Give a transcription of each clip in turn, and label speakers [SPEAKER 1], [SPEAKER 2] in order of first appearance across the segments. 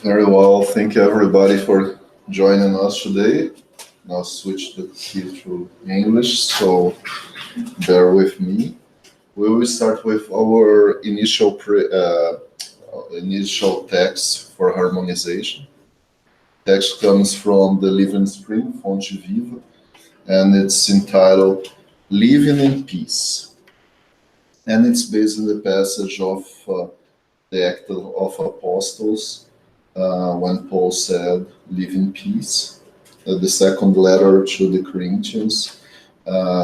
[SPEAKER 1] Very well. Thank you everybody for joining us today. Now switch the key to English, so bear with me. We will start with our initial text for harmonization. Text comes from the Living Spring, Fonte Viva, and it's entitled Living in Peace. And it's based on the passage of the Act of Apostles, when Paul said, live in peace. The second letter to the Corinthians,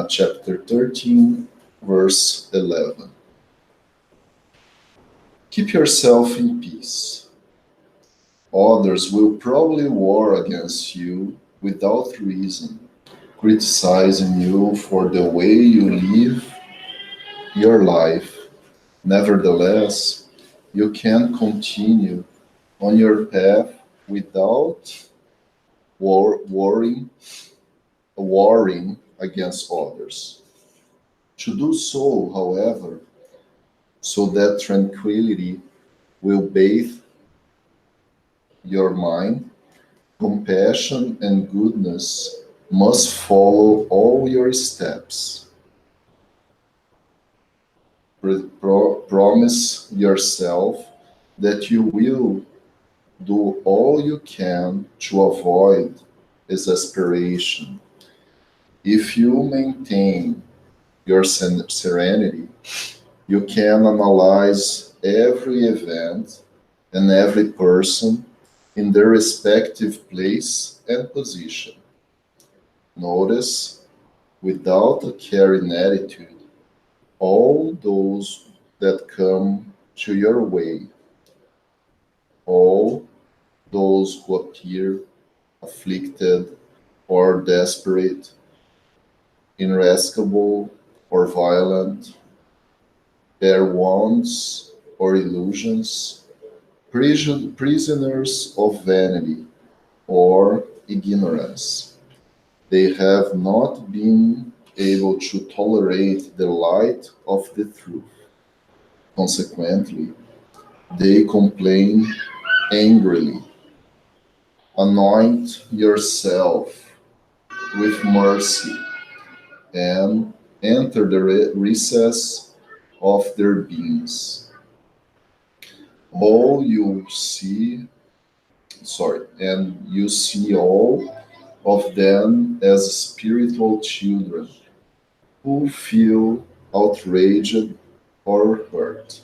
[SPEAKER 1] chapter 13, verse 11. Keep yourself in peace. Others will probably war against you without reason, criticizing you for the way you live your life. Nevertheless, you can continue on your path without warring against others. To do so, however, so that tranquility will bathe your mind, compassion and goodness must follow all your steps. Promise yourself that you will do all you can to avoid exasperation. If you maintain your serenity, you can analyze every event and every person in their respective place and position. Notice, without a caring attitude, all those that come to your way, all those who appear afflicted or desperate, irascible or violent, bear wounds or illusions, prisoners of vanity or ignorance. They have not been able to tolerate the light of the truth. Consequently, they complain angrily. Anoint yourself with mercy and enter the recess of their beings. And you see all of them as spiritual children who feel outraged or hurt.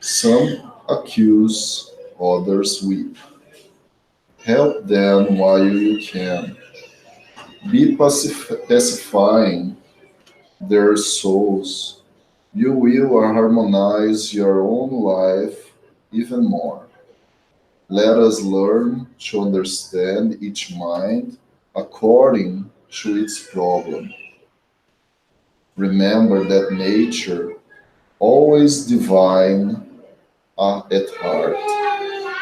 [SPEAKER 1] Some accuse, others weep. Help them while you can. Be pacifying their souls. You will harmonize your own life even more. Let us learn to understand each mind according to its problem. Remember that nature, always divine at heart,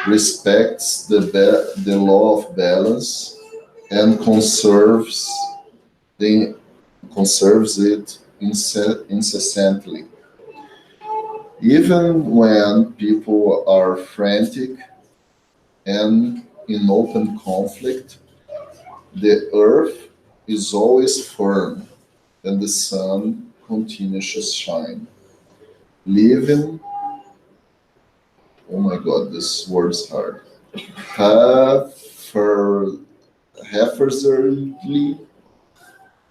[SPEAKER 1] respects the law of balance and conserves it incessantly. Even when people are frantic and in open conflict, the earth is always firm and the sun continues to shine. Living, oh my god, this word is hard. Heifer, Heifersly,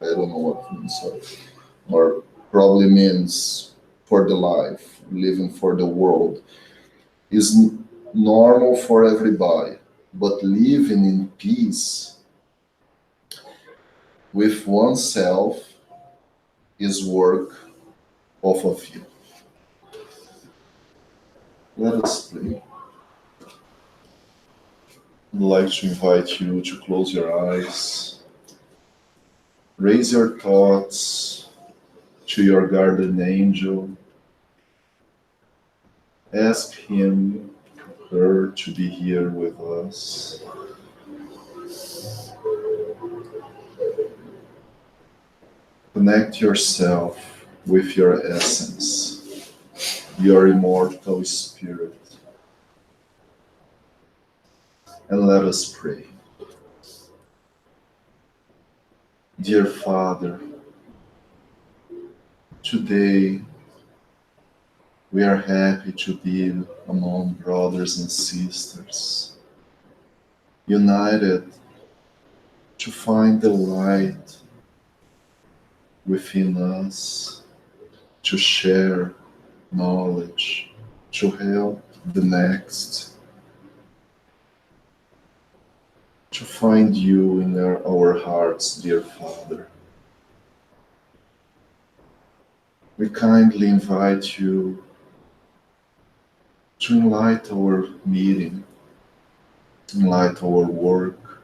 [SPEAKER 1] I don't know what it means, or probably means for the life, living for the world, is normal for everybody. But living in peace with oneself is work of a few. Let us pray. I'd like to invite you to close your eyes, raise your thoughts to your guardian angel, ask him, her to be here with us. Connect yourself with your essence, your immortal spirit. And let us pray. Dear Father, today we are happy to be among brothers and sisters, united to find the light within us, to share knowledge, to help the next, to find you in our hearts, dear Father. We kindly invite you to enlighten our meeting, enlighten our work,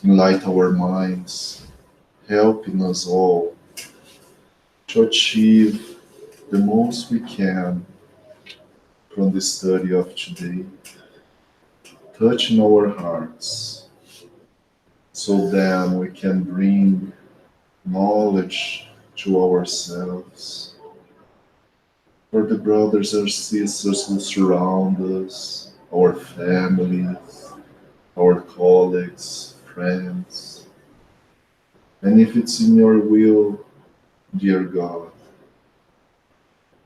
[SPEAKER 1] enlighten our minds, helping us all to achieve the most we can from the study of today, touching our hearts, so then we can bring knowledge to ourselves, for the brothers and sisters who surround us, our families, our colleagues, friends. And if it's in your will, dear God,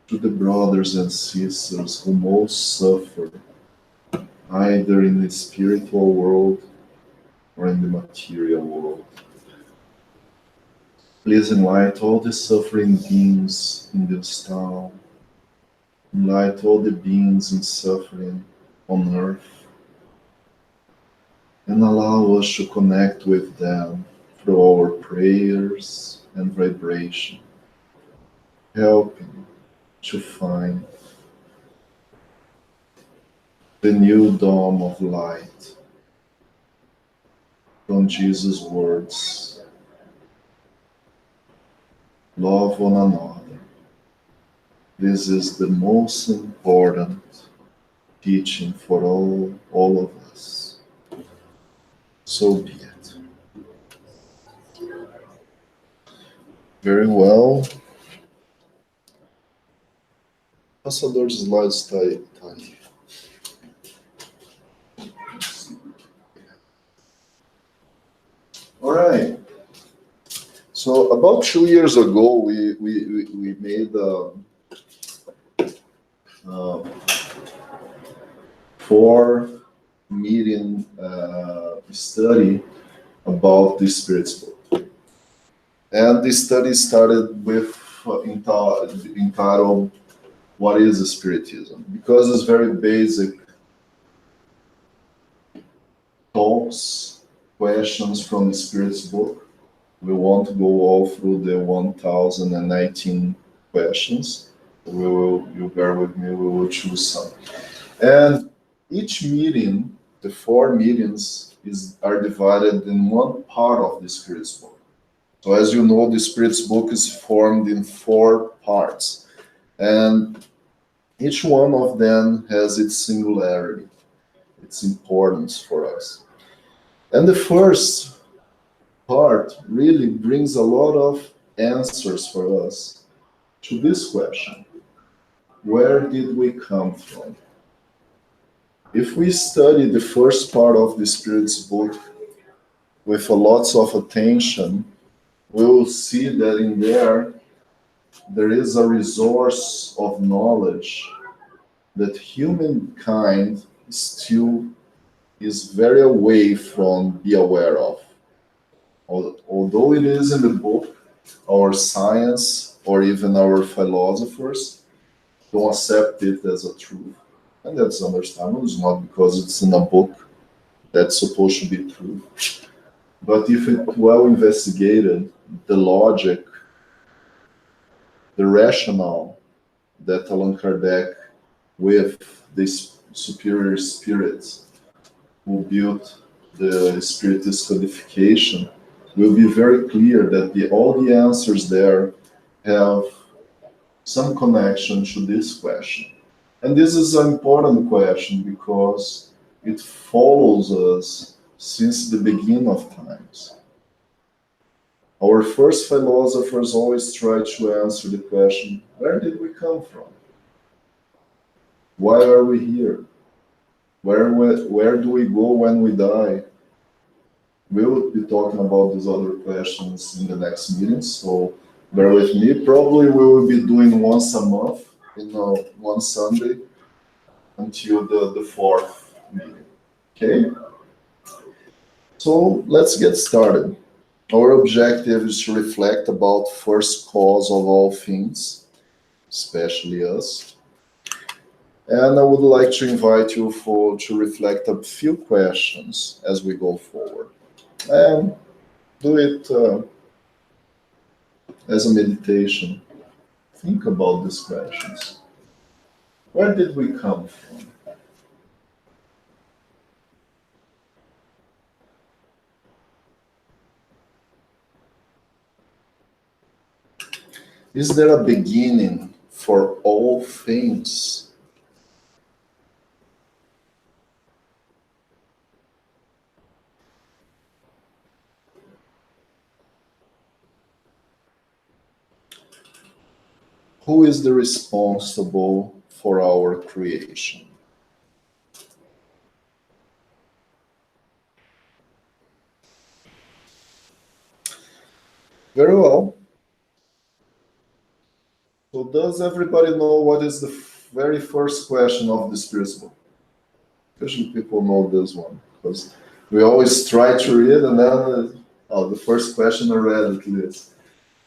[SPEAKER 1] to the brothers and sisters who most suffer, either in the spiritual world or in the material world. Please enlighten all the suffering beings in this town, enlighten all the beings in suffering on earth, and allow us to connect with them through our prayers and vibration, helping to find the new dawn of light from Jesus' words. Love one another. This is the most important teaching for all of us. So be it. Very well. Passador de slides está aí. All right. So about 2 years ago, we made a 4-meeting study about the Spirit's book. And the study started with entitled, "What is Spiritism?" Because it's very basic talks, questions from the Spirit's book. We won't go all through the 1019 questions. You bear with me, we will choose some. And each meeting the 4 meetings are divided in one part of the Spirit's book. So as you know, the Spirit's book is formed in 4 parts, and each one of them has its singularity, its importance for us. And the first part really brings a lot of answers for us to this question: where did we come from? If we study the first part of the Spirit's book with lots of attention, we will see that in there is a resource of knowledge that humankind still is very away from being aware of. Although it is in the book, our science or even our philosophers don't accept it as a truth. And that's understandable. It's not because it's in a book that's supposed to be true. But if it's well investigated, the logic, the rationale that Allan Kardec, with this superior spirits who built the Spiritist codification, will be very clear that all the answers there have some connection to this question. And this is an important question because it follows us since the beginning of times. Our first philosophers always try to answer the question, where did we come from? Why are we here? Where do we go when we die? We will be talking about these other questions in the next meeting, so bear with me. Probably we will be doing once a month, one Sunday, until the 4th meeting. Okay? So let's get started. Our objective is to reflect about first cause of all things, especially us. And I would like to invite you to reflect a few questions as we go forward. And do it as a meditation. Think about these questions. Where did we come from? Is there a beginning for all things? Who is the responsible for our creation? Very well. So does everybody know what is the very first question of the Spirit's book? Usually people know this one, because we always try to read and then, the first question I read at least.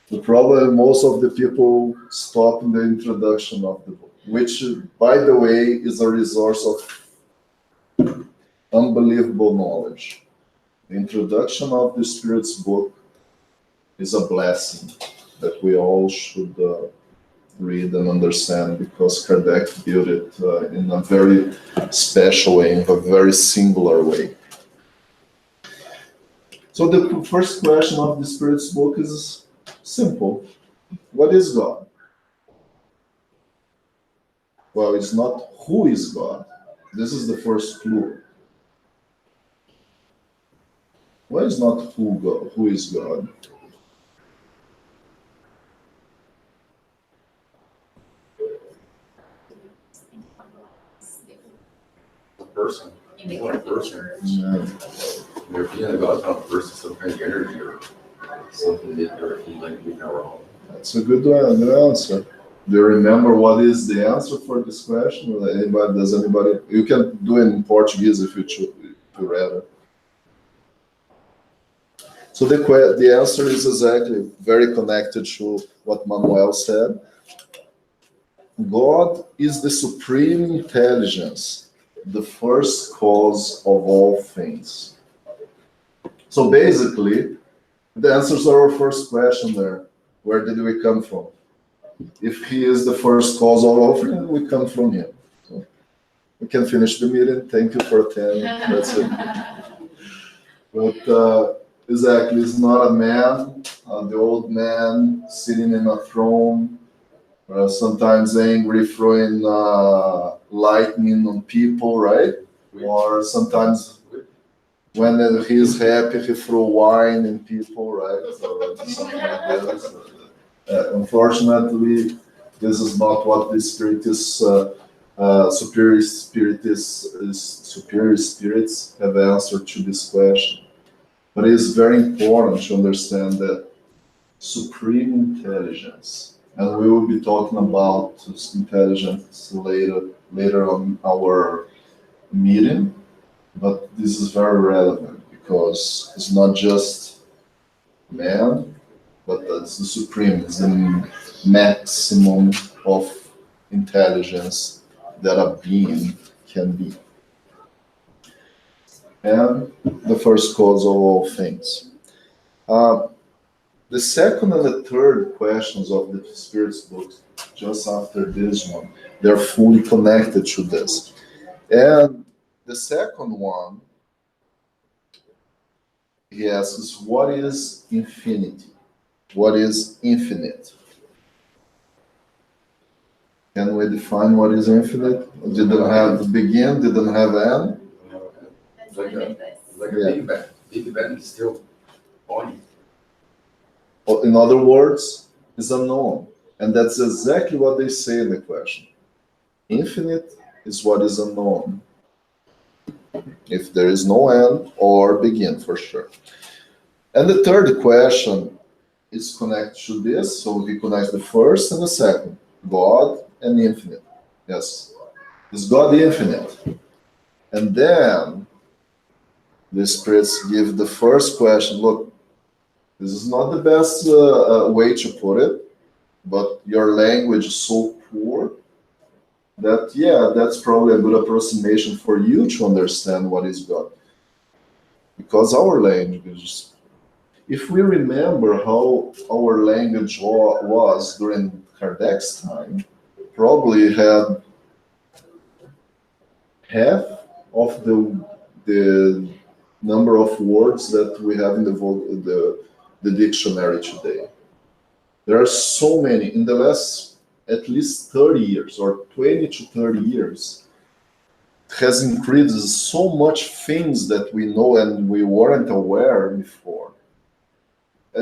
[SPEAKER 1] The problem, most of the people stop in the introduction of the book, which, by the way, is a resource of unbelievable knowledge. The introduction of the Spirit's book is a blessing that we all should read and understand, because Kardec built it in a very special way, in a very singular way. So the first question of the Spirit's book is simple. What is God? Well, it's not who is God. This is the first clue. Why is not who is God?
[SPEAKER 2] A person. What a person.
[SPEAKER 1] Yeah.
[SPEAKER 2] You're feeling God's not a person, some kind of energy or something that you're feeling we know wrong.
[SPEAKER 1] That's a good answer. Do you remember what is the answer for this question? Does anybody? You can do it in Portuguese if you choose, if you rather. So the answer is exactly very connected to what Manuel said. God is the supreme intelligence, the first cause of all things. So basically, the answers are our first question there. Where did we come from? If he is the first cause of all things, we come from him. So we can finish the meeting. Thank you for attending. That's it. But exactly, it's not a man, the old man sitting in a throne, sometimes angry, throwing lightning on people, right? Or sometimes when he's happy, he throws wine in people, right? Or something like this. Unfortunately, this is not what the Spiritist, superior spirits have answered to this question. But it is very important to understand that supreme intelligence, and we will be talking about intelligence later on our meeting, but this is very relevant because it's not just man, but it's the supreme, it's the maximum of intelligence that a being can be. And the first cause of all things. The second and the third questions of the Spirit's books, just after this one, they're fully connected to this. And the second one, he asks, what is infinity? What is infinite? Can we define what is infinite? Didn't have the begin, didn't have end?
[SPEAKER 2] It's like a Big Bang. Big Bang is still on.
[SPEAKER 1] In other words, is unknown. And that's exactly what they say in the question. Infinite is what is unknown. If there is no end or begin, for sure. And the third question is connected to this, so he connects the first and the second, God and infinite. Yes, is God infinite? And then the spirits give the first question. Look, this is not the best way to put it, but your language is so poor that, yeah, that's probably a good approximation for you to understand what is God. Because our language, if we remember how our language was during Kardec's time, probably had half of the number of words that we have in the dictionary today. There are so many. In the last at least 30 years or 20 to 30 years, it has increased so much things that we know and we weren't aware before.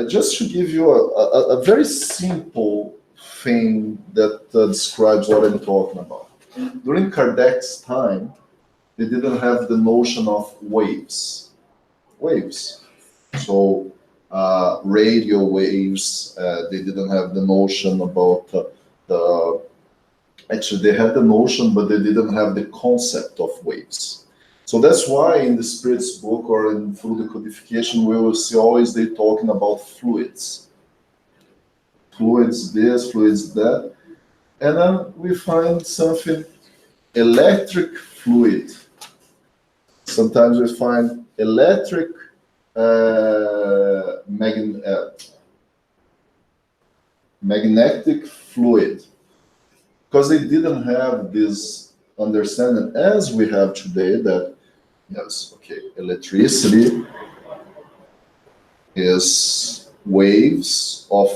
[SPEAKER 1] Just to give you a very simple thing that describes what I'm talking about. During Kardec's time, they didn't have the notion of waves. So radio waves, they didn't have the notion about actually they had the notion, but they didn't have the concept of waves. So that's why in the Spirit's book or through the codification, we will see always they talking about fluids. Fluids this, fluids that. And then we find something, electric fluid. Sometimes we find electric magnetic fluid. Because they didn't have this understanding as we have today that, yes, okay, electricity is waves of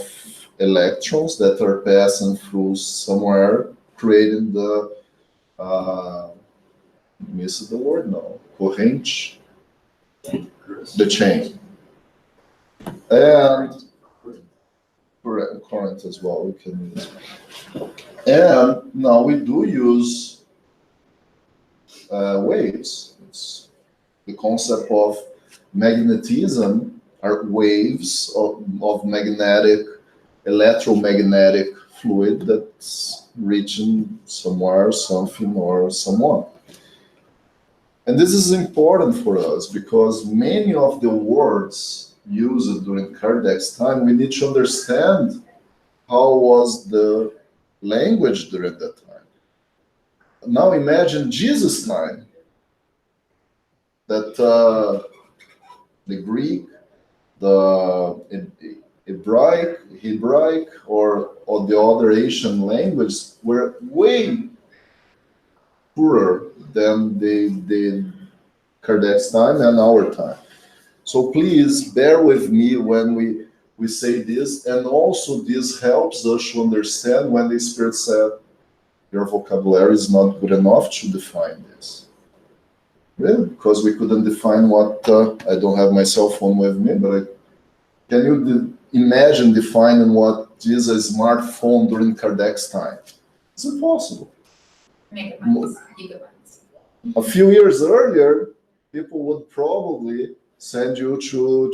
[SPEAKER 1] electrons that are passing through somewhere, creating the, miss the word now, corrente, the chain. And current as well, we can use. And now we do use waves. It's the concept of magnetism are waves of magnetic, electromagnetic fluid that's reaching somewhere, something, or someone. And this is important for us because many of the words used during Kardec's time, we need to understand how was the language during that time. Now imagine Jesus' time, that the Greek, the Hebraic, or the other Asian languages were way poorer than the Kardec's time and our time. So please bear with me when we say this, and also this helps us to understand when the Spirit said, your vocabulary is not good enough to define this. Really? Because we couldn't define what, I don't have my cell phone with me, but can you imagine defining what is a smartphone during Kardec's time? It's impossible.
[SPEAKER 3] Megabytes, gigabytes.
[SPEAKER 1] A few years earlier, people would probably send you to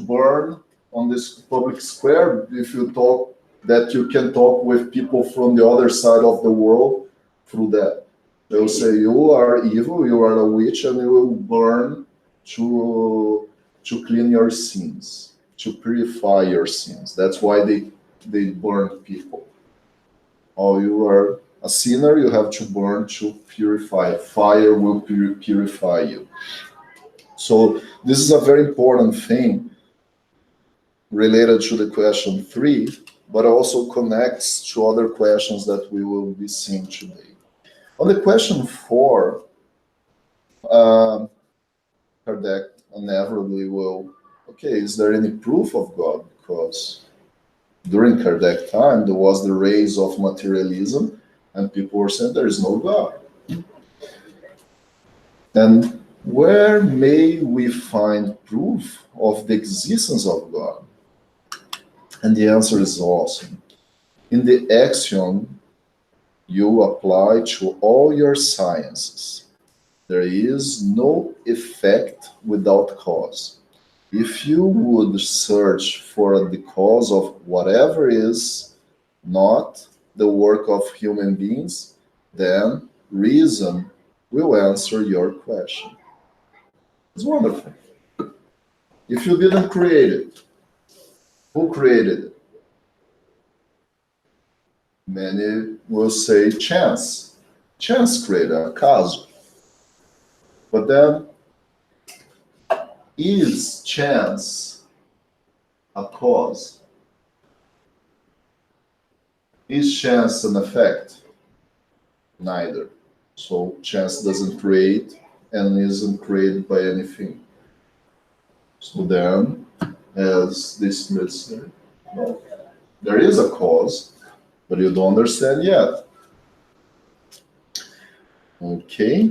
[SPEAKER 1] burn on this public square if you talk that you can talk with people from the other side of the world through that. They'll say you are evil, you are a witch, and you will burn to clean your sins, to purify your sins. That's why they burn people. Oh, you are a sinner, you have to burn to purify. Fire will purify you. So this is a very important thing related to the question 3, but also connects to other questions that we will be seeing today. On the question 4, Kardec inevitably will, okay, is there any proof of God? Because during Kardec time, there was the rise of materialism, and people were saying there is no God. And where may we find proof of the existence of God? And the answer is awesome. In the axiom you apply to all your sciences, there is no effect without cause. If you would search for the cause of whatever is not the work of human beings, then reason will answer your question. It's wonderful. If you didn't create it, who created it? Many will say chance. Chance created a cause. But then, is chance a cause? Is chance an effect? Neither. So chance doesn't create and isn't created by anything. So then, as the Spirit said, no, there is a cause, but you don't understand yet. Okay.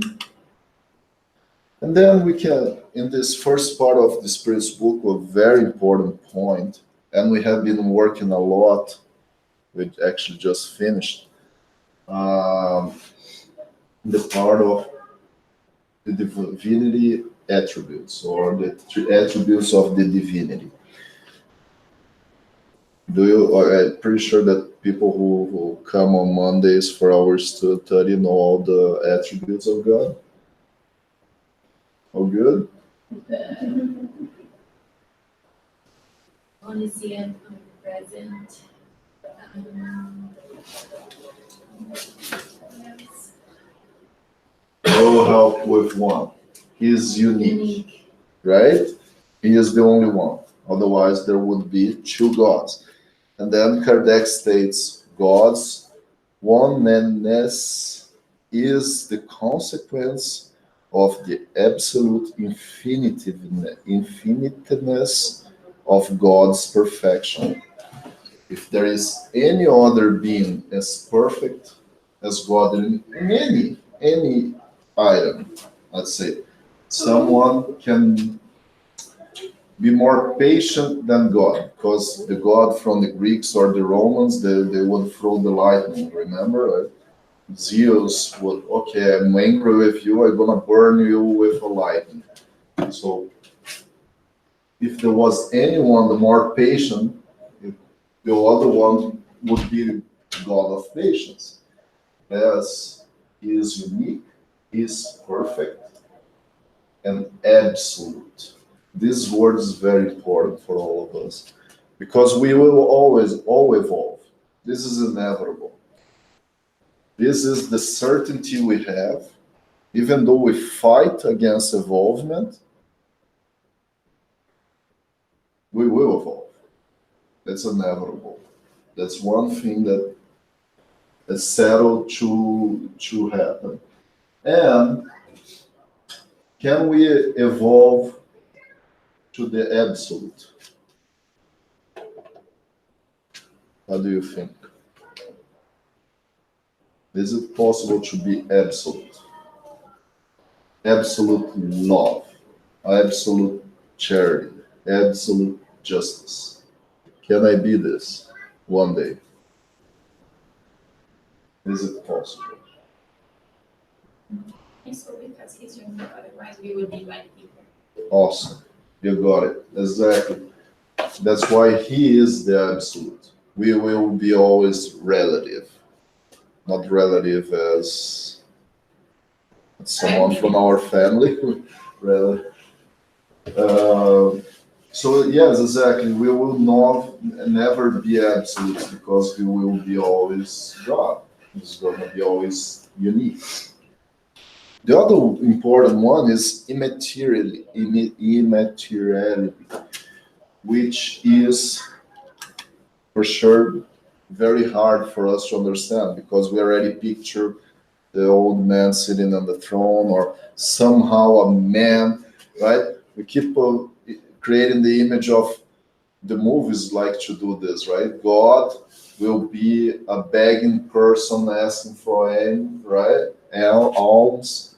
[SPEAKER 1] And then we can, in this first part of the Spirit's book, a very important point, and we have been working a lot, we actually just finished, the part of the divinity attributes, or the attributes of the divinity. I'm pretty sure that people who come on Mondays for our study know all the attributes of God. All good?
[SPEAKER 3] Omniscient, omnipresent.
[SPEAKER 1] No help with one. He is unique, right? He is the only one. Otherwise, there would be two gods. And then Kardec states, God's oneness is the consequence of the absolute infiniteness of God's perfection. If there is any other being as perfect as God in any item, let's say, someone can be more patient than God, because the God from the Greeks or the Romans, they would throw the lightning, remember? Right? Zeus would, okay, I'm angry with you, I'm gonna burn you with a lightning. So if there was anyone the more patient, the other one would be the God of patience. As he is unique, he is perfect and absolute. This word is very important for all of us, because we will always evolve. This is inevitable. This is the certainty we have. Even though we fight against evolvement, we will evolve. That's inevitable. That's one thing that settled to happen. And can we evolve to the absolute? What do you think? Is it possible to be absolute? Absolute love, absolute charity, absolute justice. Can I be this one day? Is it possible?
[SPEAKER 3] I think so, because he's doing it, otherwise we would be like people.
[SPEAKER 1] Awesome. You got it. Exactly. That's why he is the absolute. We will be always relative. Not relative as someone from our family. Relative. So yes, exactly. We will never be absolute because we will be always God. It's going to be always unique. The other important one is immateriality, which is for sure very hard for us to understand because we already picture the old man sitting on the throne or somehow a man, right? We keep creating the image of the movies like to do this, right? God will be a begging person asking for aid, right? Alms,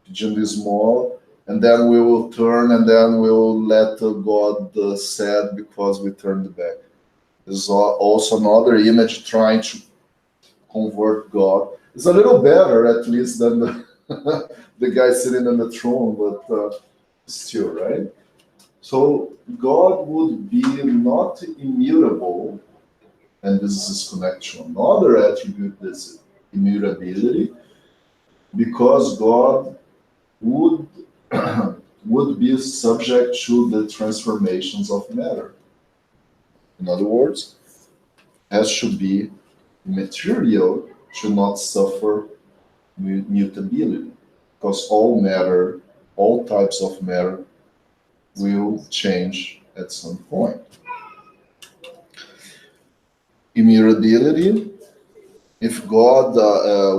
[SPEAKER 1] pedindo esmola, and then we will turn and then we will let God sad because we turned back. There's also another image trying to convert God. It's a little better, at least, than the guy sitting on the throne, but still, right? So God would be not immutable, and this is connected to another attribute, this immutability, because God would would be subject to the transformations of matter. In other words, has to be material to not suffer mutability, because all matter, all types of matter will change at some point. Immutability, if God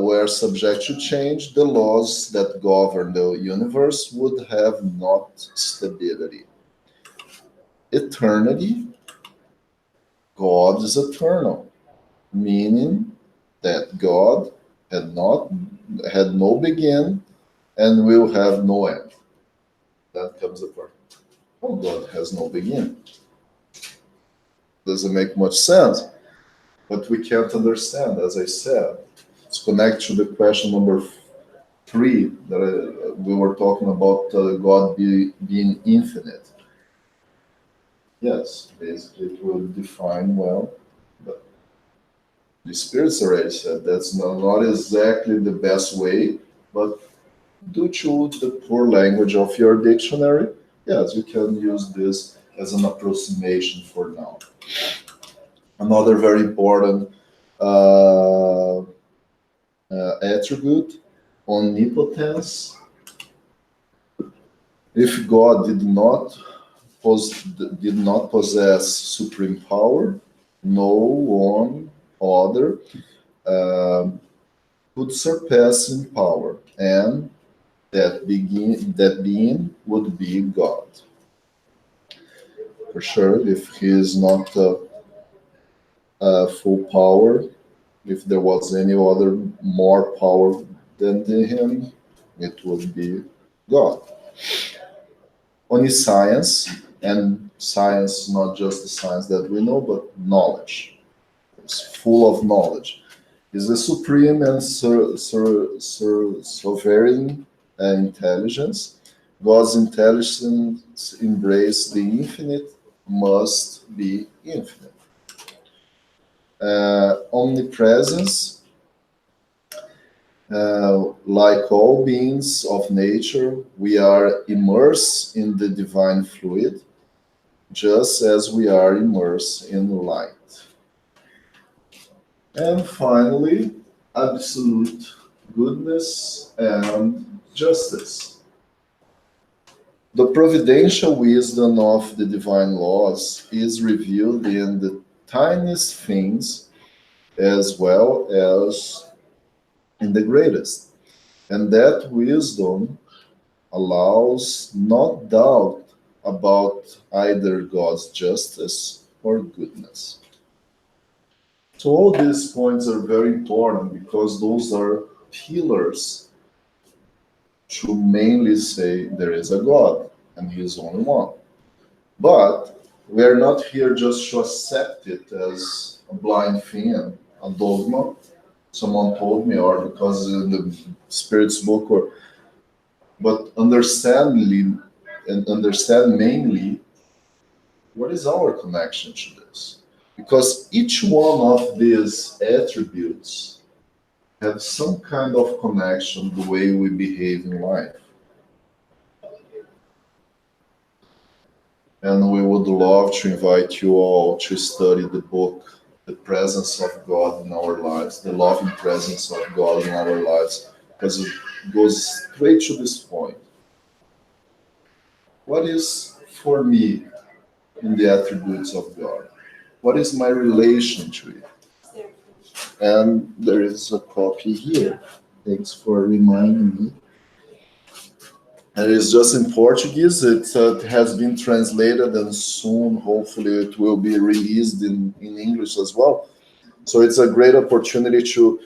[SPEAKER 1] were subject to change, the laws that govern the universe would have not stability. Eternity, God is eternal, meaning that God had no begin and will have no end. That comes apart. Oh, God has no begin. Doesn't make much sense, but we can't understand, as I said. It's connected to the question number 3 that we were talking about God being infinite. Yes, basically it will define well, but the spirits already said that's not exactly the best way, but due to the poor language of your dictionary, yes, you can use this as an approximation for now. Another very important attribute, omnipotence. If God did not possess supreme power, no one other could surpass in power, and that being would be God. For sure, if he is not full power, if there was any other more power than him, it would be God. Omniscience, and science, not just the science that we know, but knowledge. It's full of knowledge. Is the supreme and sovereign intelligence. God's intelligence embrace the infinite, must be infinite. Omnipresence, like all beings of nature, we are immersed in the divine fluid, just as we are immersed in light. And finally, absolute goodness and justice. The providential wisdom of the divine laws is revealed in the tiniest things as well as in the greatest. And that wisdom allows not doubt about either God's justice or goodness. So all these points are very important because those are pillars to mainly say there is a God and He is only one. But we are not here just to accept it as a blind thing and a dogma. Someone told me, or because in the Spirit's book, but understand mainly what is our connection to this. Because each one of these attributes have some kind of connection the way we behave in life. And we would love to invite you all to study the book, The Presence of God in Our Lives, the loving presence of God in our lives, because it goes straight to this point. What is for me in the attributes of God? What is my relation to it? And there is a copy here. Thanks for reminding me. And it's just in Portuguese. It has been translated, and soon, hopefully, it will be released in English as well. So it's a great opportunity to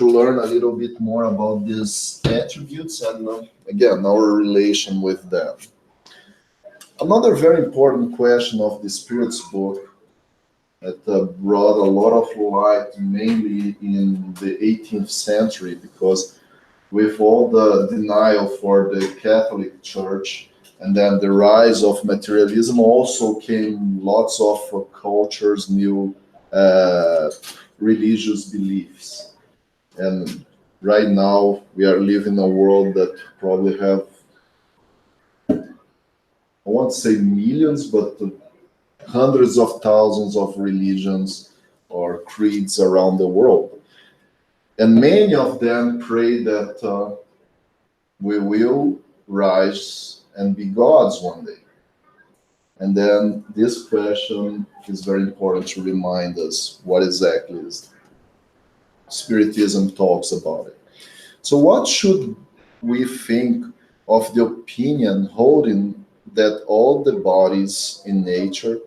[SPEAKER 1] learn a little bit more about these attributes and, again, our relation with them. Another very important question of the Spirit's book that brought a lot of light, mainly in the 18th century, because with all the denial for the Catholic Church and then the rise of materialism, also came lots of cultures, new religious beliefs. And right now we are living in a world that probably have, I won't say millions, but hundreds of thousands of religions or creeds around the world. And many of them pray that we will rise and be gods one day. And then this question is very important to remind us what exactly is Spiritism talks about it. So what should we think of the opinion holding that all the bodies in nature,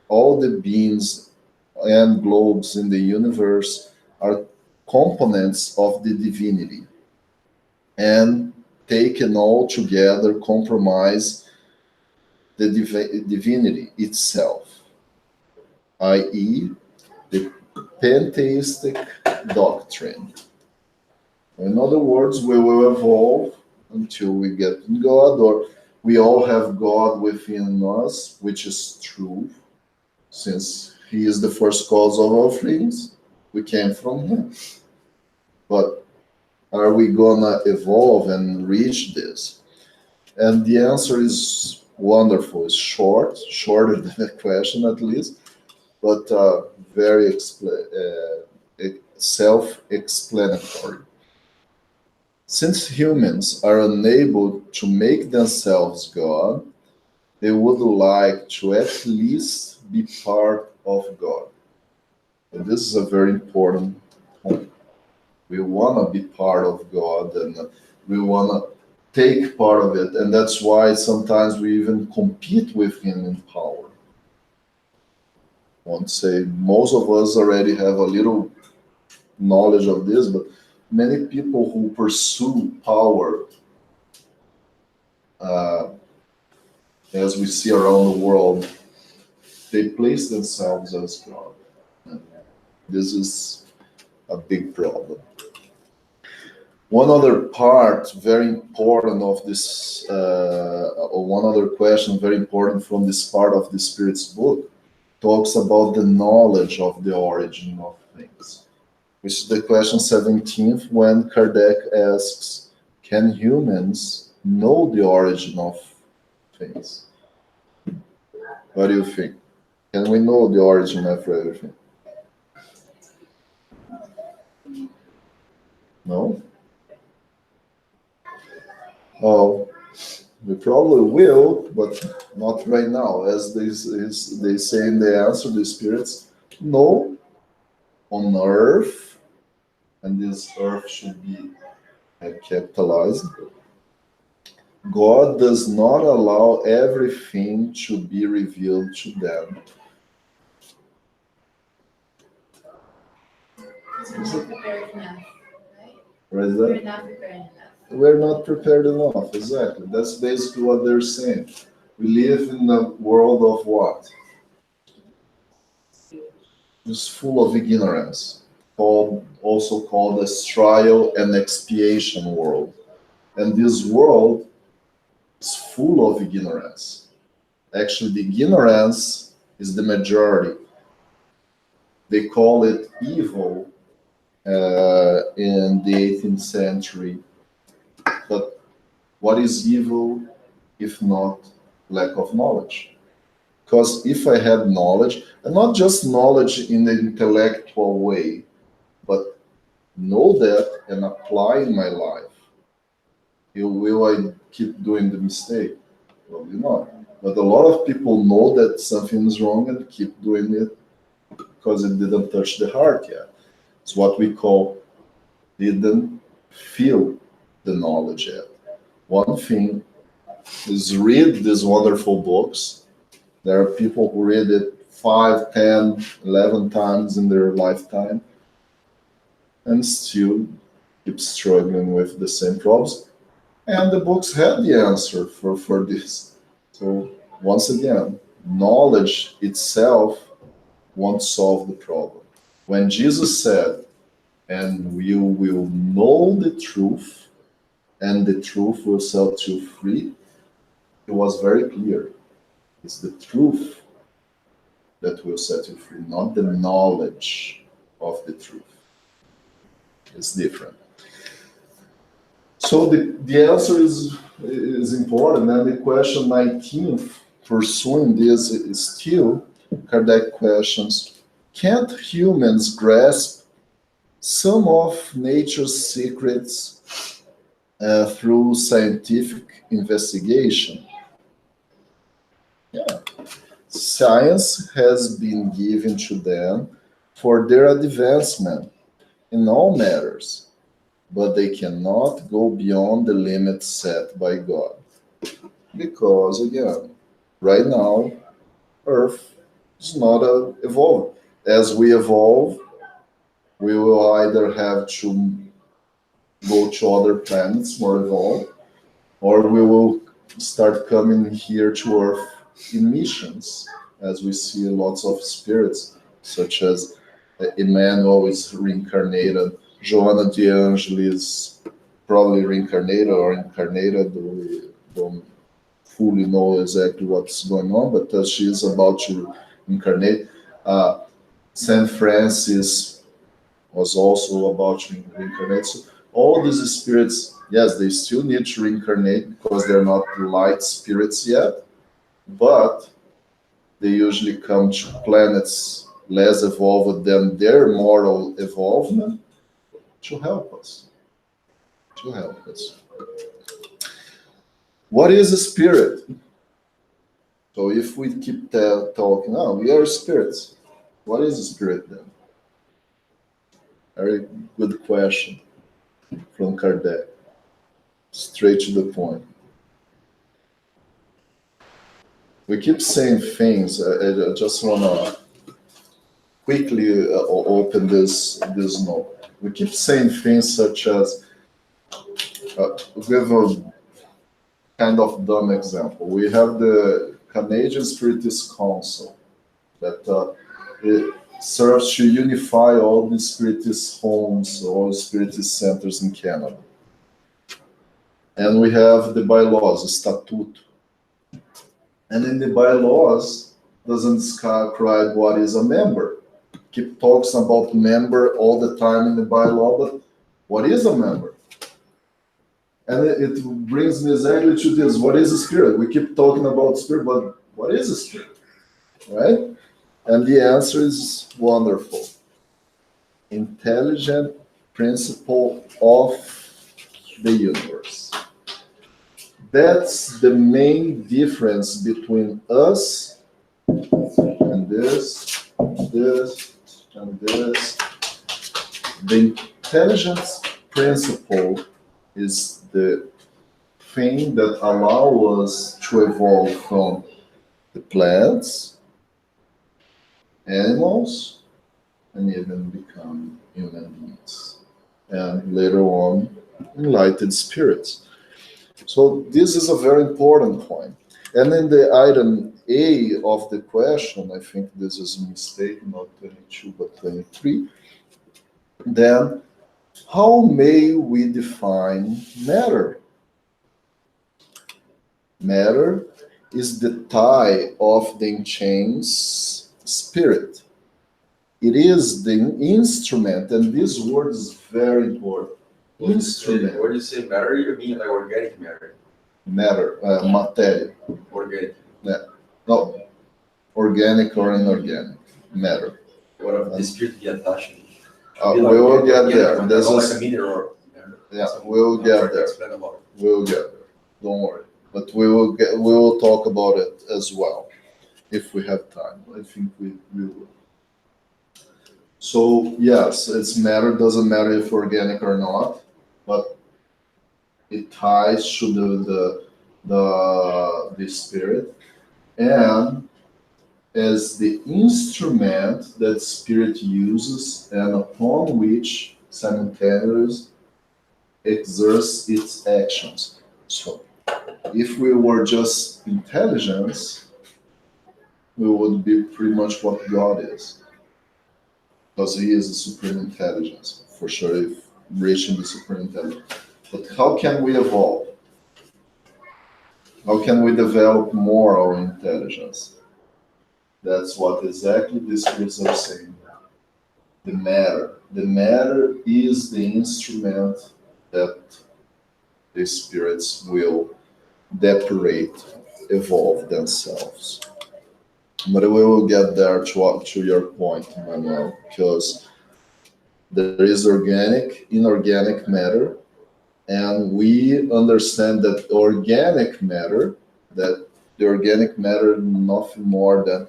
[SPEAKER 1] all the beings and globes in the universe are components of the divinity, and taken all together compromise the divinity itself, i.e., the pantheistic doctrine. In other words, we will evolve until we get in God, or we all have God within us, which is true, since He is the first cause of all things. We came from Him. But are we gonna evolve and reach this? And the answer is wonderful. It's shorter than the question at least, but very self-explanatory. Since humans are unable to make themselves God, they would like to at least be part of God. And this is a very important point. We want to be part of God, and we want to take part of it. And that's why sometimes we even compete with Him in power. I won't say most of us already have a little knowledge of this, but many people who pursue power, as we see around the world, they place themselves as God. And this is a big problem. One other part, very important of this, or one other question, very important from this part of the Spirit's book, talks about the knowledge of the origin of things, which is the question 17th, when Kardec asks, can humans know the origin of things? What do you think? Can we know the origin of everything? No? Oh, we probably will, but not right now. As they say in the answer, the spirits know on earth, and this earth should be capitalized, God does not allow everything to be revealed to them.
[SPEAKER 3] So we're not prepared enough, right?
[SPEAKER 1] Right there?
[SPEAKER 3] We're not prepared enough.
[SPEAKER 1] We're not prepared enough, exactly. That's basically what they're saying. We live in a world of what? It's full of ignorance, also called a trial and expiation world. And this world is full of ignorance. Actually, the ignorance is the majority. They call it evil in the 18th century. But what is evil if not lack of knowledge? Because if I had knowledge, and not just knowledge in the intellectual way, but know that and apply in my life, will I keep doing the mistake? Probably not. But a lot of people know that something is wrong and keep doing it because it didn't touch the heart yet. It's what we call didn't feel the knowledge yet. One thing is read these wonderful books. There are people who read it 5, 10, 11 times in their lifetime and still keep struggling with the same problems. And the books had the answer for this. So once again, knowledge itself won't solve the problem. When Jesus said, and you will know the truth, and the truth will set you free, it was very clear. It's the truth that will set you free, not the knowledge of the truth. It's different. So the answer is important, and the question 19, pursuing this, is still Kardec questions. Can't humans grasp some of nature's secrets through scientific investigation? Yeah. Science has been given to them for their advancement in all matters, but they cannot go beyond the limits set by God. Because, again, right now, Earth is not evolved. As we evolve, we will either have to go to other planets more evolved, or we will start coming here to Earth in missions, as we see lots of spirits, such as Emmanuel is reincarnated, Joanna de Angelis probably reincarnated or incarnated. We don't fully know exactly what's going on, but she is about to incarnate. Saint Francis was also about to reincarnate. So all these spirits, yes, they still need to reincarnate because they're not light spirits yet, but they usually come to planets less evolved than their moral evolvement to help us. To help us. What is a spirit? So if we keep talking, we are spirits. What is a spirit then? Very good question from Kardec. Straight to the point. We keep saying things. I just want to quickly open this note. We keep saying things such as, we have a kind of dumb example. We have the Canadian Spiritist Council that it serves to unify all the Spiritist homes, all the Spiritist centers in Canada. And we have the bylaws, the statute. And in the bylaws, doesn't describe what is a member. Keep talking about member all the time in the bylaw, but what is a member? And it brings me exactly to this. What is a spirit? We keep talking about spirit, but what is a spirit? Right? And the answer is wonderful. Intelligent principle of the universe. That's the main difference between us and this, and this, the intelligence principle is the thing that allows us to evolve from the plants, animals, and even become human beings. And later on, enlightened spirits. So this is a very important point. And in the item A of the question, I think this is a mistake, not 22 but 23, then how may we define matter? Matter is the tie of the enchains spirit. It is the instrument, and this word is very important. Instrument.
[SPEAKER 2] When you say matter, you mean like organic matter?
[SPEAKER 1] Matter, materia.
[SPEAKER 2] Organic.
[SPEAKER 1] No, organic or inorganic matter.
[SPEAKER 2] What of the spirit get attached?
[SPEAKER 1] We will get there.
[SPEAKER 2] There's
[SPEAKER 1] This
[SPEAKER 2] like a
[SPEAKER 1] is,
[SPEAKER 2] mineral.
[SPEAKER 1] yeah, we'll get there. We'll get there. Don't worry. But we will talk about it as well if we have time. I think we will. So yes, it's matter. Doesn't matter if organic or not, but it ties to the spirit, and as the instrument that spirit uses and upon which simultaneously exerts its actions. So if we were just intelligence, we would be pretty much what God is. Because he is the supreme intelligence, for sure, if reaching the supreme intelligence. But how can we evolve? How can we develop moral intelligence? That's what exactly the spirits are saying. The matter. The matter is the instrument that the spirits will depurate, evolve themselves. But we will get there to your point, Manuel, because there is organic, inorganic matter, and we understand that organic matter, that the organic matter nothing more than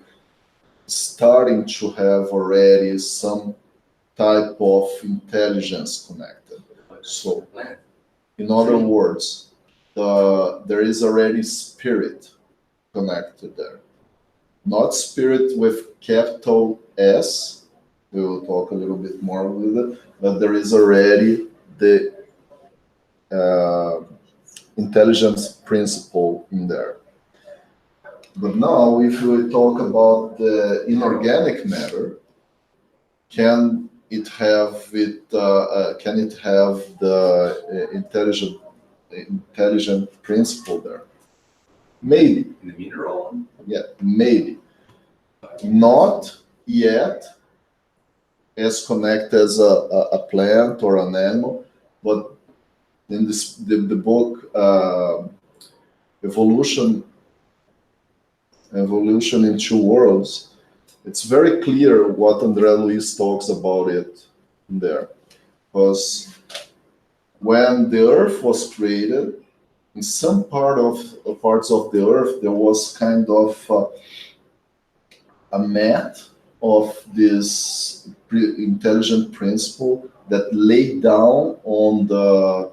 [SPEAKER 1] starting to have already some type of intelligence connected. So, in other words, there is already spirit connected there. Not spirit with capital S, we will talk a little bit more with it, but there is already the intelligence principle in there. But now, if we talk about the inorganic matter, can it have the intelligent principle there? Maybe.
[SPEAKER 2] In the mineral?
[SPEAKER 1] Yeah, maybe. Not yet as connected as a plant or an animal, but in the book Evolution in Two Worlds, it's very clear what André Luiz talks about it in there. Because when the Earth was created, in some parts of the Earth, there was kind of a mat of this intelligent principle that laid down on the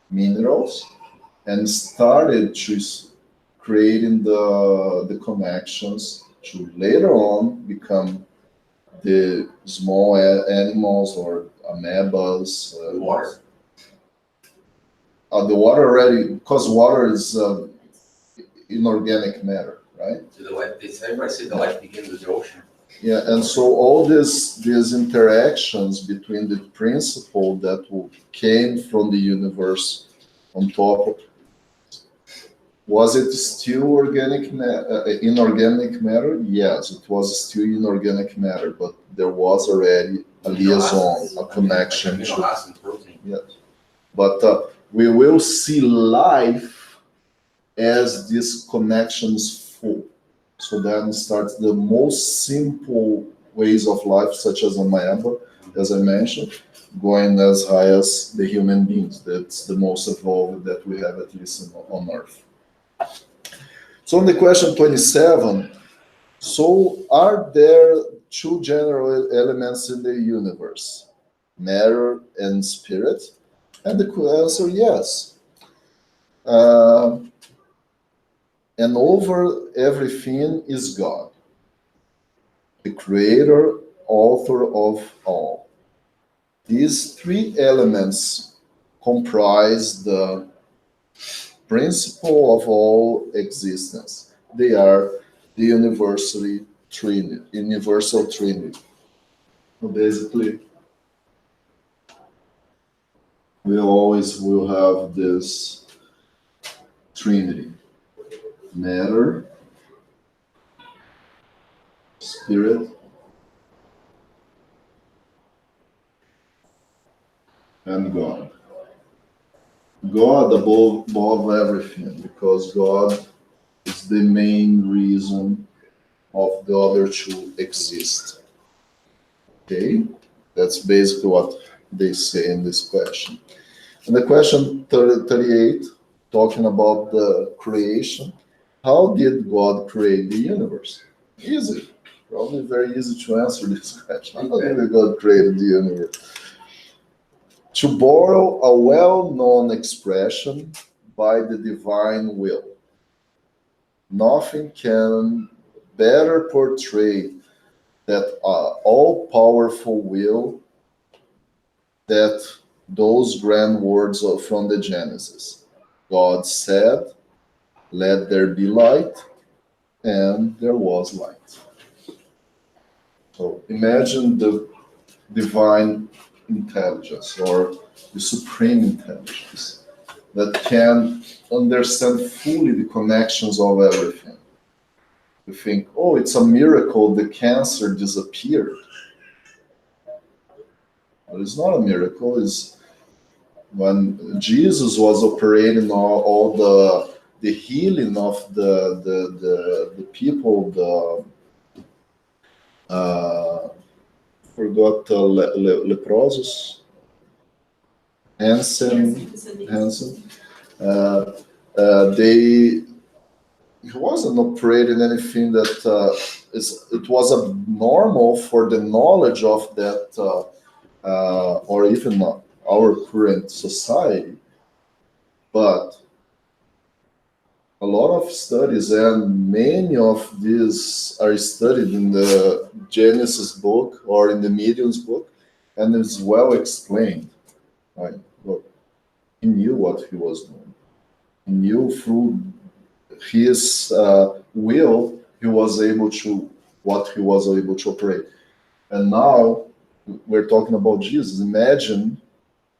[SPEAKER 1] minerals and started to creating the connections to later on become the small animals or amoebas.
[SPEAKER 2] Water.
[SPEAKER 1] The water already, because water is inorganic matter, right?
[SPEAKER 2] So the life, everybody say the life begins with the ocean.
[SPEAKER 1] Yeah, and so all these interactions between the principle that came from the universe on top, was it still inorganic matter? Yes, it was still inorganic matter, but there was already a liaison, a connection. Yes, but we will see life as this connection is full. So then starts the most simple ways of life, such as amoeba, as I mentioned, going as high as the human beings. That's the most evolved that we have, at least on Earth. So on the question 27, so are there two general elements in the universe, matter and spirit? And the answer, yes. And over everything is God, the creator, author of all. These three elements comprise the principle of all existence. They are the universal Trinity. So basically, we always will have this Trinity: matter, spirit, and God. God above everything, because God is the main reason of the other two exist. Okay? That's basically what they say in this question. And the question 38, talking about the creation. How did God create the universe? Easy. Probably very easy to answer this question. How did God create the universe? To borrow a well-known expression, by the divine will. Nothing can better portray that all-powerful will that those grand words from the Genesis. God said, "Let there be light," and there was light. So imagine the divine intelligence, or the supreme intelligence, that can understand fully the connections of everything. You think, oh, it's a miracle the cancer disappeared. But it's not a miracle. It's when Jesus was operating all the healing of the people, forgot leprosos, Hansen. He wasn't operating anything that it was abnormal for the knowledge of that, or even our current society. But a lot of studies, and many of these are studied in the Genesis book or in the Medium's book, and it's well explained. Right? Look, he knew what he was doing. He knew through his will, he was able to operate. And now we're talking about Jesus. Imagine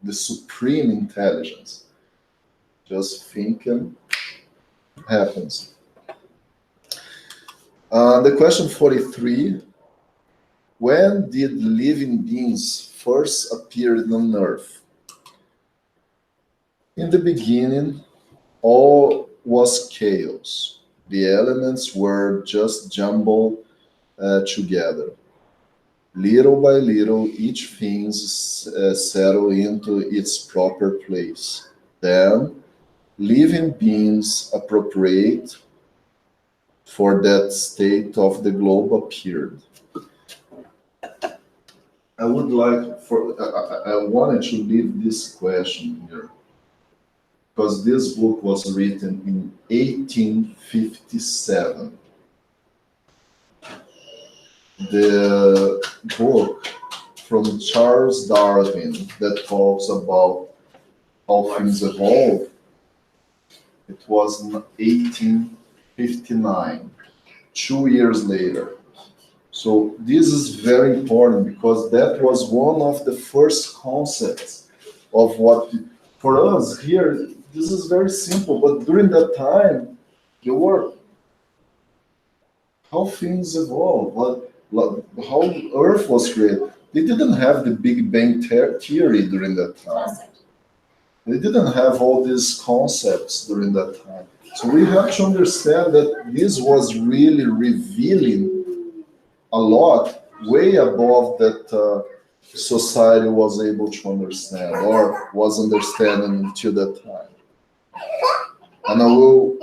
[SPEAKER 1] the supreme intelligence. Just thinking happens. The question 43, when did living beings first appear on earth? In the beginning, all was chaos. The elements were just jumbled together. Little by little, each thing settled into its proper place. Then, living beings appropriate for that state of the globe appeared. I wanted to leave this question here, because this book was written in 1857. The book from Charles Darwin that talks about how things evolve, it was in 1859, 2 years later. So this is very important, because that was one of the first concepts of what, for us here, this is very simple, but during that time, there were how things evolved, how Earth was created. They didn't have the Big Bang theory during that time. They didn't have all these concepts during that time. So we have to understand that this was really revealing a lot, way above that society was able to understand, or was understanding until that time. And I will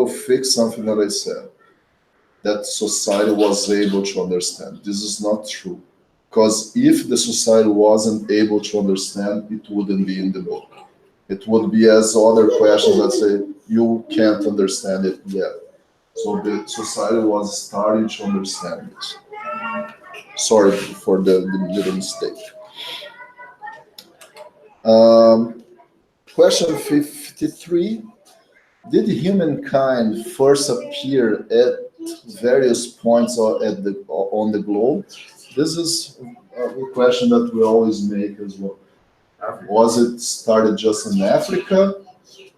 [SPEAKER 1] fix something that I said. that society was able to understand. This is not true. Because if the society wasn't able to understand, it wouldn't be in the book. It would be as other questions that say, you can't understand it yet. So the society was starting to understand it. Sorry for the little mistake. Question 53. Did humankind first appear at various points on the globe? This is a question that we always make as well. Was it started just in Africa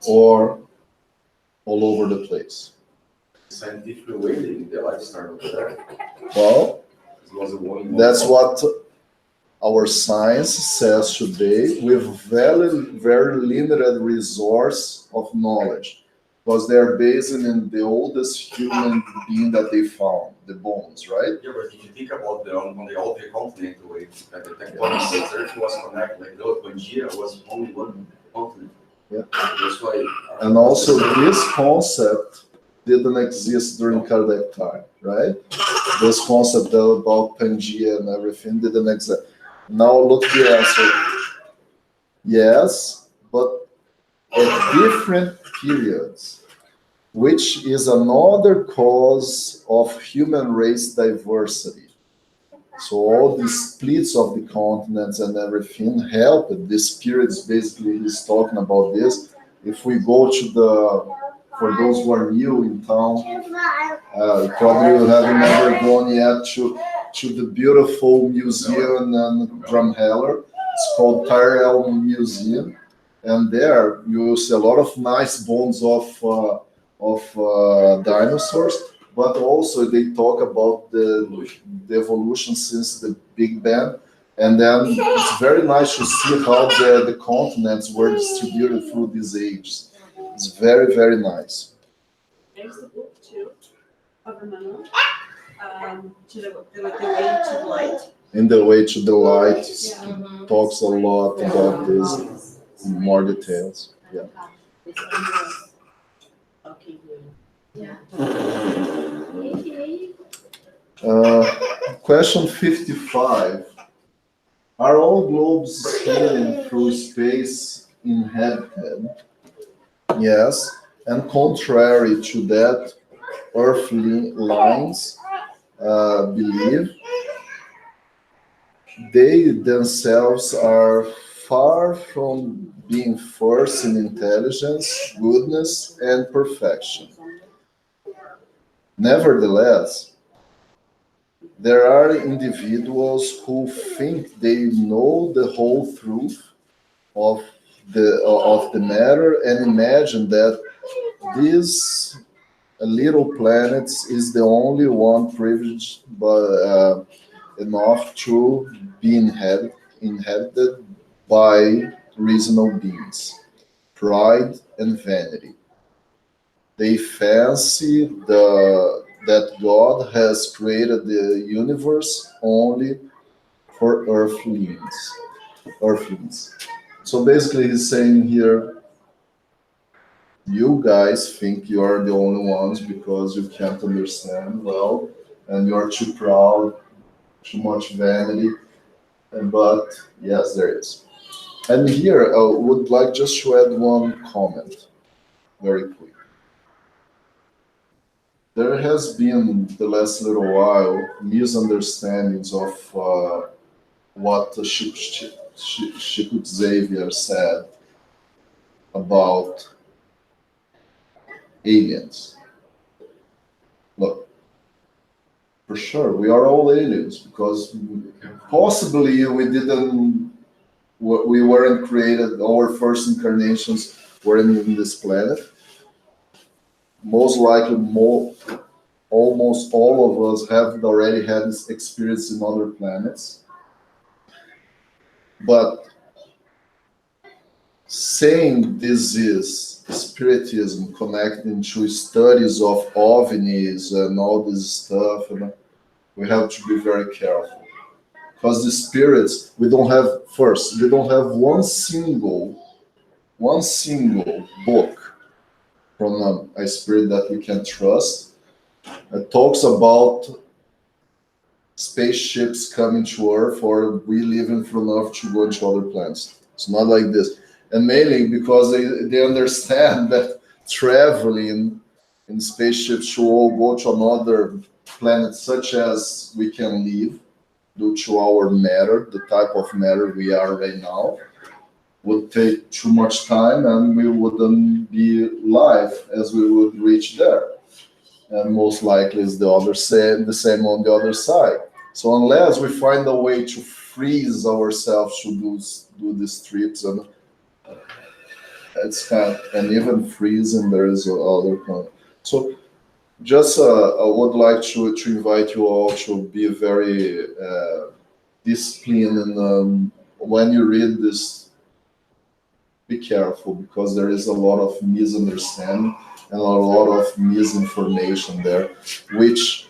[SPEAKER 1] or all over the place?
[SPEAKER 2] Scientific way, the life started over there.
[SPEAKER 1] Well,
[SPEAKER 2] It was a one.
[SPEAKER 1] that's what our science says today, with very, very limited resource of knowledge, because they're based in the oldest human being that they found, the bones, right?
[SPEAKER 2] Yeah, but if you think about on the older continent, the way that the tectonic plates, Earth was connected, like the Pangea was only one continent.
[SPEAKER 1] Yeah.
[SPEAKER 2] That's why.
[SPEAKER 1] And also this concept didn't exist during Kardec time, right? This concept about Pangea and everything didn't exist. Now look the answer. Yes, but at different periods, which is another cause of human race diversity. So all these splits of the continents and everything helped. This period is basically, he's talking about this. If we go to for those who are new in town, probably you haven't never gone yet to the beautiful museum in Drumheller. It's called Tyrrell Museum, and there you will see a lot of nice bones of dinosaurs, but also they talk about the evolution since the Big Bang, and then it's very nice to see how the continents were distributed through these ages. It's very, very nice.
[SPEAKER 4] There's the book too, of Emmanuel, to the way to the light.
[SPEAKER 1] In the way to the light,
[SPEAKER 4] Yeah.
[SPEAKER 1] talks a lot about this in more details. Yeah.
[SPEAKER 4] Okay, good.
[SPEAKER 3] Yeah.
[SPEAKER 1] Question 55. Are all globes sailing through space inhabited? Yes, and contrary to that, earthly lines believe they themselves are far from being first in intelligence, goodness, and perfection. Nevertheless, there are individuals who think they know the whole truth of the matter and imagine that this little planet is the only one privileged enough to be inhabited by reasonable beings, pride and vanity. They fancy that God has created the universe only for earthlings. So basically he's saying here, you guys think you are the only ones because you can't understand well, and you're too proud, too much vanity, but yes, there is. And here I would like just to add one comment, very quick. There has been the last little while misunderstandings of what Chico Xavier said about aliens. Look, for sure, we are all aliens because possibly we weren't created, our first incarnations weren't in this planet. Most likely, almost all of us have already had this experience in other planets. But saying this is Spiritism connecting to studies of ovnis and all this stuff, we have to be very careful. Because the spirits, we don't have one single book from a spirit that we can trust It talks about spaceships coming to Earth, or we living from Earth to go into other planets. It's not like this. And mainly because they understand that traveling in spaceships to all go to another planet, such as we can live due to our matter, the type of matter we are right now, would take too much time and we wouldn't be live as we would reach there. And most likely is the same on the other side. So unless we find a way to freeze ourselves to do these trips, and it's kind of, and even freezing there is other kind. So just I would like to invite you all to be very disciplined, and when you read this, be careful, because there is a lot of misunderstanding and a lot of misinformation there, which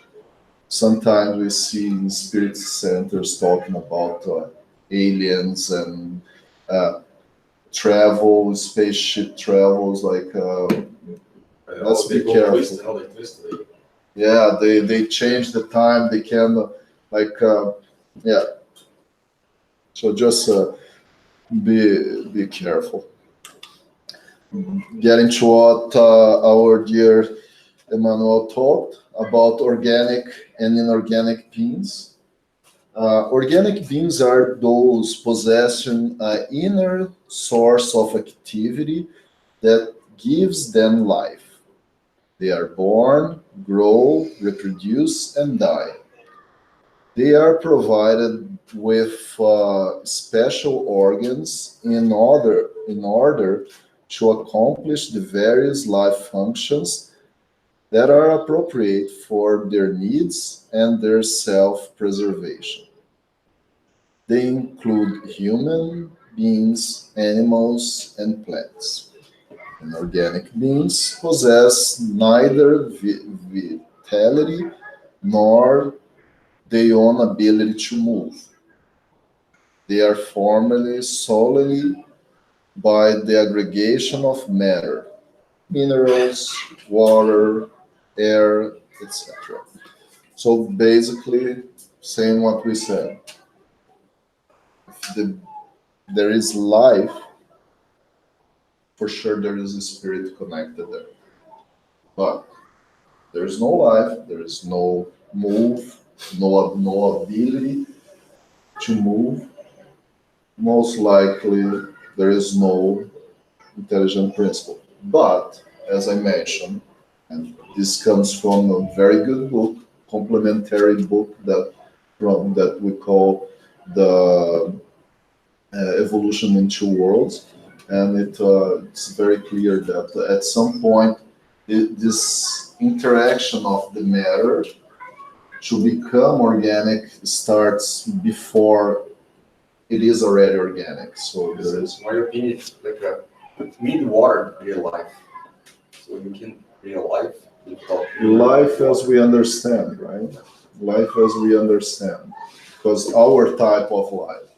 [SPEAKER 1] sometimes we see in spirit centers talking about aliens and travel, spaceship travels, like let's be careful. Yeah, they change the time, they can, like, yeah. So just be careful. Getting to what our dear Emmanuel talked about organic and inorganic beings. Organic beings are those possessing an inner source of activity that gives them life. They are born, grow, reproduce, and die. They are provided with special organs in order to accomplish the various life functions that are appropriate for their needs and their self-preservation. They include human beings, animals, and plants. Inorganic beings possess neither vitality nor their own ability to move. They are formed solely by the aggregation of matter, minerals, water, air, etc. So basically, saying what we said, if there is life, for sure there is a spirit connected there. But there is no life, there is no move, no ability to move. Most likely there is no intelligent principle. But as I mentioned, and this comes from a very good book, complementary book that we call the Evolution in Two Worlds, and it's very clear that at some point this interaction of the matter to become organic starts before it is already organic. So there is,
[SPEAKER 2] in my opinion, it's like we need water to create life. So you can create life without
[SPEAKER 1] life as we understand, right? Life as we understand, because our type of life,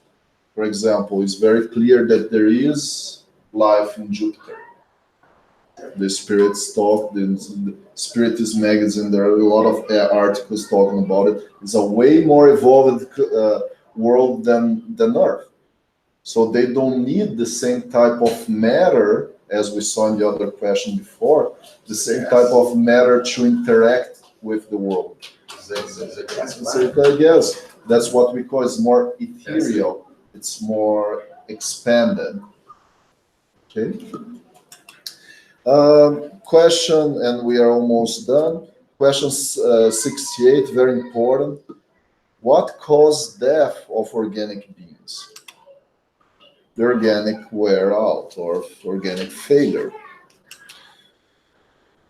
[SPEAKER 1] for example, is very clear that there is life in Jupiter. The Spirits talk, the Spiritist magazine, there are a lot of articles talking about it. It's a way more evolved world than Earth. So they don't need the same type of matter, as we saw in the other question before, the same type of matter to interact with the world. So I guess that's what we call, it's more ethereal, it's more expanded. Okay. Question, and we are almost done. Question 68, very important. What caused death of organic beings? The organic wear out or organic failure.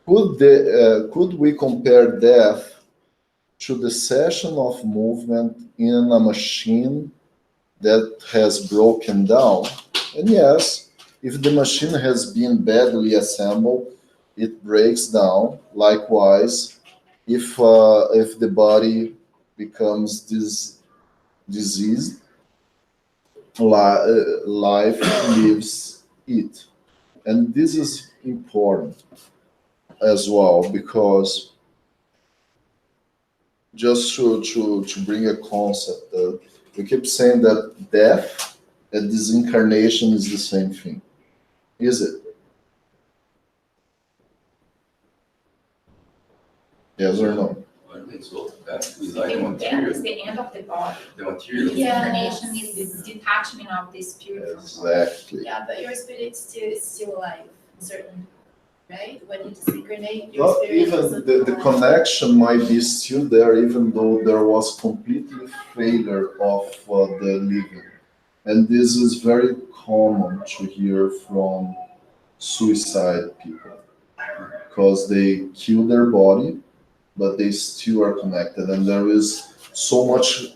[SPEAKER 1] Could we compare death to the cessation of movement in a machine that has broken down? And yes, if the machine has been badly assembled, it breaks down. Likewise, if the body becomes diseased, life leaves it. And this is important as well, because just to bring a concept. We keep saying that death and disincarnation is the same thing. Is it? Yes or no?
[SPEAKER 2] I don't think so. That is
[SPEAKER 3] I
[SPEAKER 2] like
[SPEAKER 3] think death
[SPEAKER 2] material.
[SPEAKER 3] is the end of the body.
[SPEAKER 2] The material.
[SPEAKER 3] Reincarnation is the detachment of the spirit from the body.
[SPEAKER 1] Exactly.
[SPEAKER 5] Yeah, but your spirit is still alive, certain, right? When you disincarnate, your
[SPEAKER 1] Not
[SPEAKER 5] spirit
[SPEAKER 1] even
[SPEAKER 5] isn't
[SPEAKER 1] the
[SPEAKER 5] alive.
[SPEAKER 1] connection might be still there, even though there was completely failure of the living. And this is very common to hear from suicide people because they kill their body, but they still are connected. And there is so much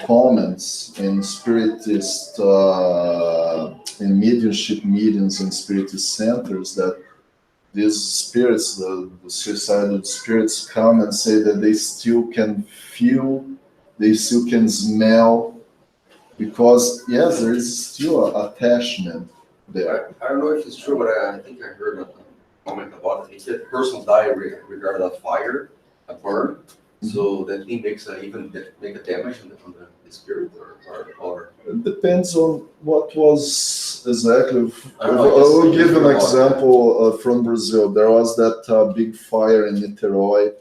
[SPEAKER 1] comments in spiritist, in mediumship meetings and spiritist centers that these spirits, the suicidal spirits, come and say that they still can feel, they still can smell, because yes, there is still an attachment there.
[SPEAKER 2] I don't know if it's true, but I think I heard a comment about it. If the person died regarding a fire, a burn, so that thing makes make a damage on the spirit or
[SPEAKER 1] It depends on what was exactly. I
[SPEAKER 2] I
[SPEAKER 1] will
[SPEAKER 2] just-
[SPEAKER 1] give an example from Brazil. There was that big fire in Niterói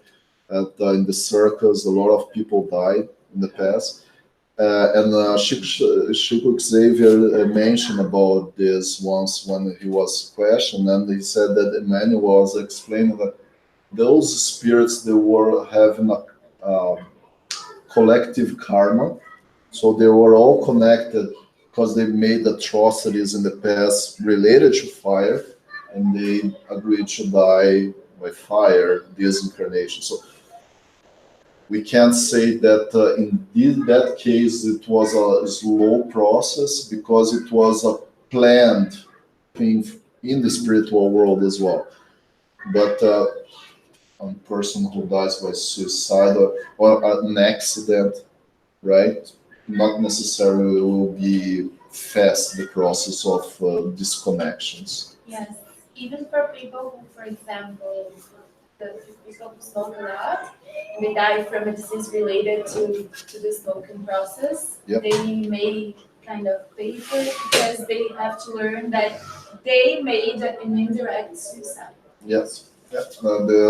[SPEAKER 1] in the circus. A lot of people died in the past. Chico Xavier mentioned about this once when he was questioned, and he said that Emmanuel was explaining that those spirits, they were having a collective karma, so they were all connected because they made atrocities in the past related to fire, and they agreed to die by fire, disincarnation. So we can't say that in that case it was a slow process, because it was a planned thing in the spiritual world as well. But a person who dies by suicide or an accident, right, not necessarily will be fast the process of disconnections.
[SPEAKER 5] Yes, even for people who, for example, the people who smoke a lot, and they die from a disease related to the smoking process,
[SPEAKER 1] Yep.
[SPEAKER 5] they may kind of pay for it because they have to learn that they made an indirect suicide.
[SPEAKER 1] Yes. Yeah. The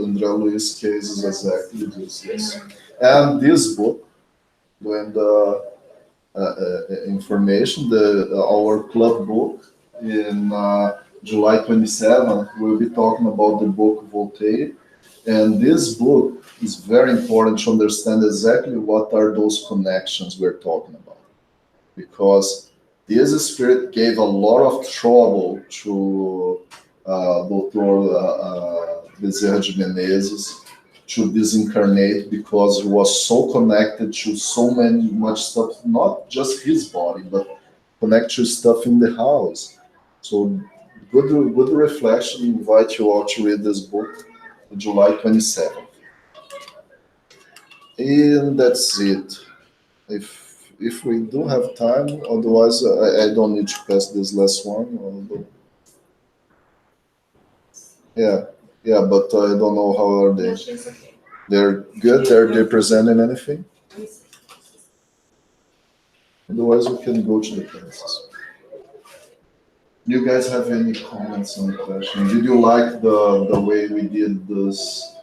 [SPEAKER 1] André Luiz case is exactly this. Yes. And this book, when the information, our club book in July 27th, we'll be talking about the book Voltaire. And this book is very important to understand exactly what are those connections we're talking about. Because this spirit gave a lot of trouble to Dr. Bezerra de Menezes to disincarnate, because he was so connected to so much stuff, not just his body, but connected to stuff in the house. So good reflection. Invite you all to read this book, July 27th. And that's it. If we do have time, otherwise I don't need to pass this last one. Although, yeah, but I don't know how are they.
[SPEAKER 4] No, she's okay.
[SPEAKER 1] They're good. They're presenting anything. Otherwise, we can go to the classes. You guys have any comments on the question? Did you like the way we did this?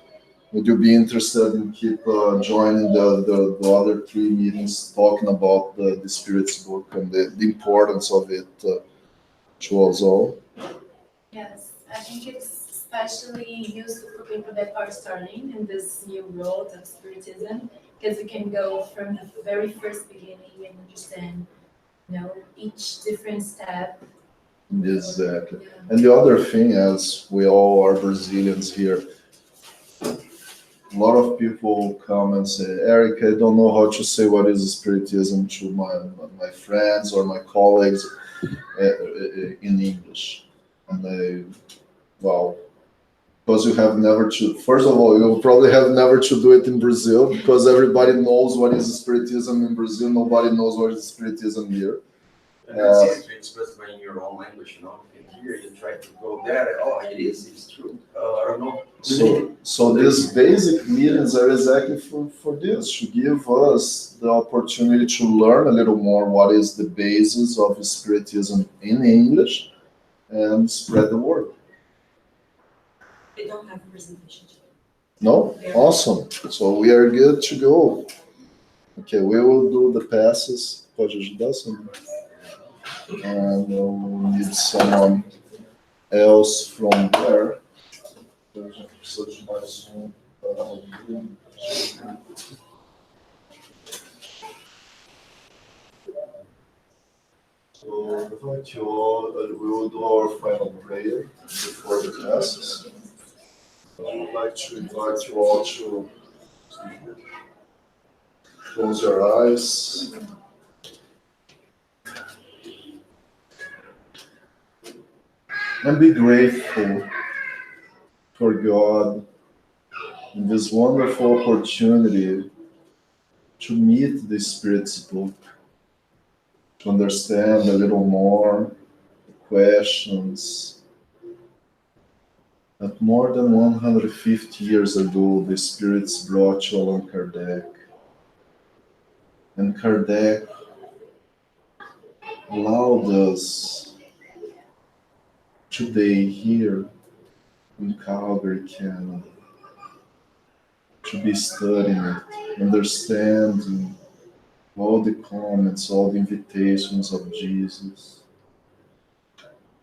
[SPEAKER 1] Would you be interested in keep joining the other 3 meetings talking about the Spirit's book and the importance of it to us all?
[SPEAKER 5] Yes, I think it's especially useful for people that are starting in this new world of Spiritism, because you can go from the very first beginning and understand, each different step.
[SPEAKER 1] Exactly.
[SPEAKER 5] Yeah.
[SPEAKER 1] And the other thing, as we all are Brazilians here, a lot of people come and say, Eric, I don't know how to say what is Spiritism to my friends or my colleagues in English. And well, because you have never to, first of all, you probably have never to do it in Brazil, because everybody knows what is Spiritism in Brazil. Nobody knows what is Spiritism here.
[SPEAKER 2] And it's easy to express by in your own language, you know. And here you try to go there. Oh, it's true. I don't know.
[SPEAKER 1] So these basic meetings are exactly for this, to give us the opportunity to learn a little more what is the basis of Spiritism in English and spread the word.
[SPEAKER 4] They don't have a presentation today.
[SPEAKER 1] No? Awesome. So we are good to go. Okay, we will do the passes. Pode ajudar, Sandra? And we'll need someone else from there. A gente precisa de mais um para ouvir. So invite you all, we will do our final prayer before the classes. I would like to invite you all to close your eyes. And be grateful for God in this wonderful opportunity to meet the Spirit's book, to understand a little more the questions that more than 150 years ago the Spirits brought to Allan Kardec. And Kardec allowed us today here in Calgary, Canada, to be studying it, understanding all the comments, all the invitations of Jesus,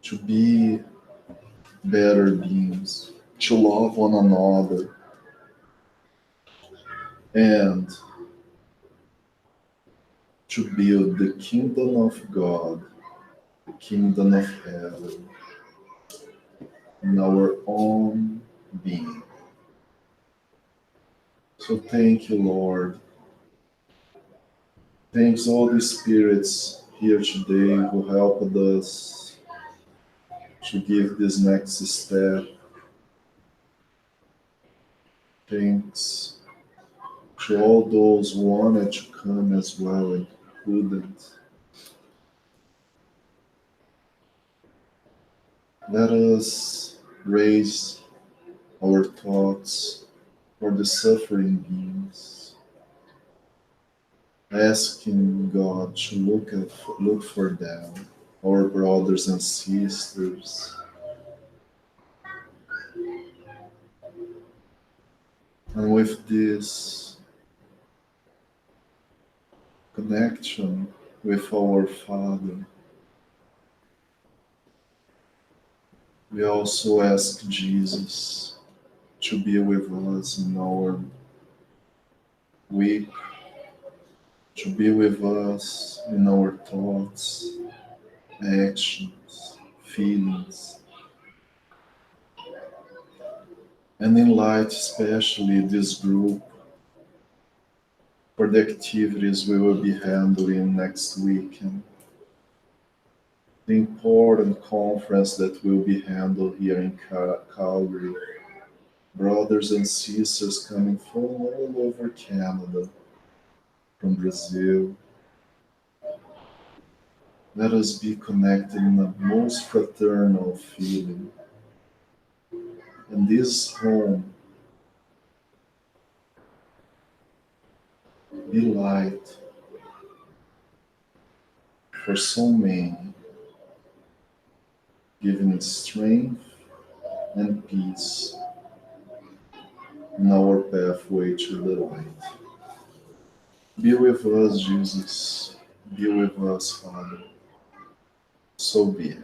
[SPEAKER 1] to be better beings, to love one another, and to build the kingdom of God, the kingdom of heaven, in our own being. So thank you, Lord. Thanks all the spirits here today who helped us to give this next step. Thanks to all those who wanted to come as well and couldn't. Let us raise our thoughts for the suffering beings, asking God to look for them, our brothers and sisters. And with this connection with our Father, we also ask Jesus to be with us in our week, to be with us in our thoughts, actions, feelings, and in light especially this group for the activities we will be handling next weekend. The important conference that will be handled here in Calgary. Brothers and sisters coming from all over Canada, from Brazil. Let us be connected in the most fraternal feeling. And this home be light for so many, giving strength and peace in our pathway to the light. Be with us, Jesus. Be with us, Father. So be it.